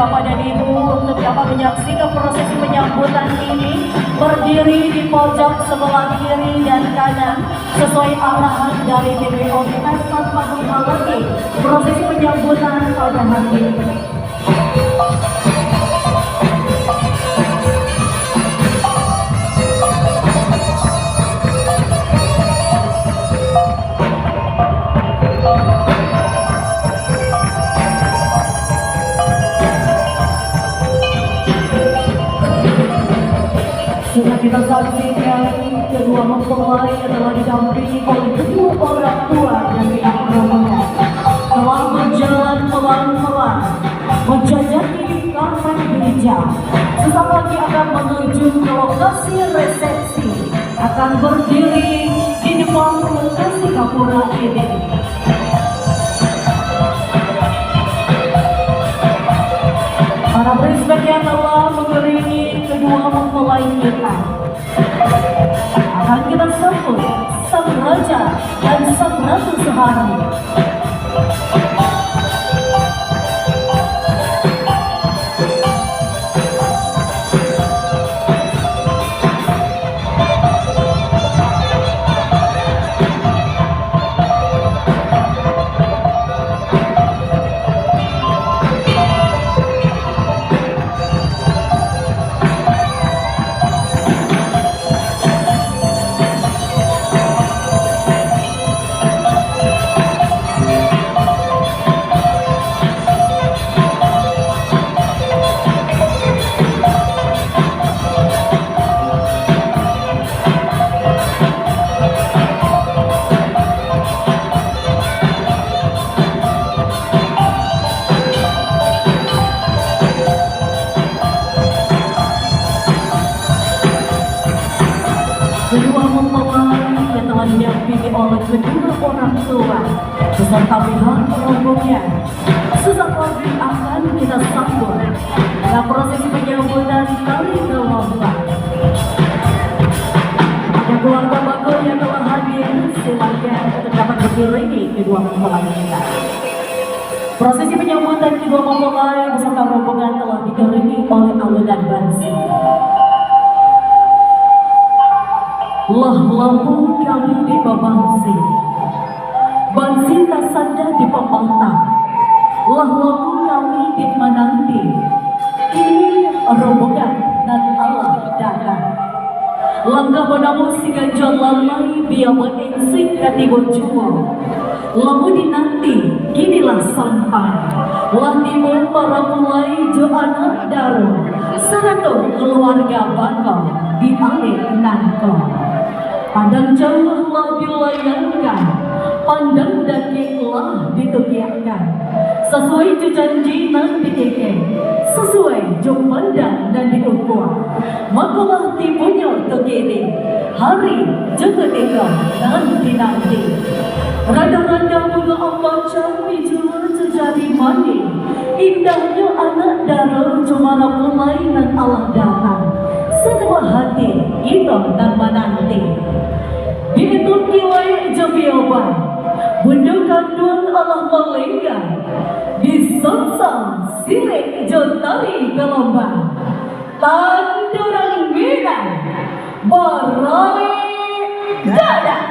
Bapak dan Ibu untuk dapat menyaksikan prosesi penyambutan ini berdiri di pojok sebelah kiri dan kanan sesuai arahan dari DPO kita tanpa menghalangi prosesi penyambutan pada hari ini. Sudah kita saksikan kedua mempelai adalah didampingi oleh kedua orang tua dan pihak rombongan telah berjalan pelan-pelan menjajaki karpet hijau. Sesaat lagi akan menuju ke lokasi resepsi, akan berdiri di depan lokasi kapura ini. Para bridesmaid yang telah mengiringi kedua mempelai kita akan kita sambut sang raja dan sang ratu sehari. Kedua mempelai yang telah didampingi oleh kedua orang tua beserta pihak rombongan sesaat lagi akan kita sambut dalam prosesi penyambutan tari gelombang. Ada keluarga bakal yang telah hadir, silakan untuk dapat beriringi kedua mempelai kita. Prosesi penyambutan kedua mempelai beserta rombongan telah diiringi oleh alunan bansi. Lah lampu kami di Babansi, bansi tak sadar di Pemantang. Lah lampu kami di Mananti, ini rombongan dan Allah datang. Langkah padamu si ganjol lamai biar menginsik katigo jual. Lamu dinanti, kinilah sampai. Lah timun para mulai jo anak daru, seratu keluarga bakal di alik nangko. Pandang jauhlah dilayangkan, pandang dakiklah ditukiakan. Sesuai janji nan dikeke, sesuai jom pandang dan diukur. Makalah tipunya tegini, hari juga tinggal dan dinanti. Rada-rada bunga ambacan bijul sejadi mani, indahnya anak dara cemara mulai dan Allah datang. Sebuah hati kita dan menanti. Dihitung kiwai jabioban, bunda kandung Allah melingkar. Disongsong silik jotari gelombang. Tandurang minang, barali dadah.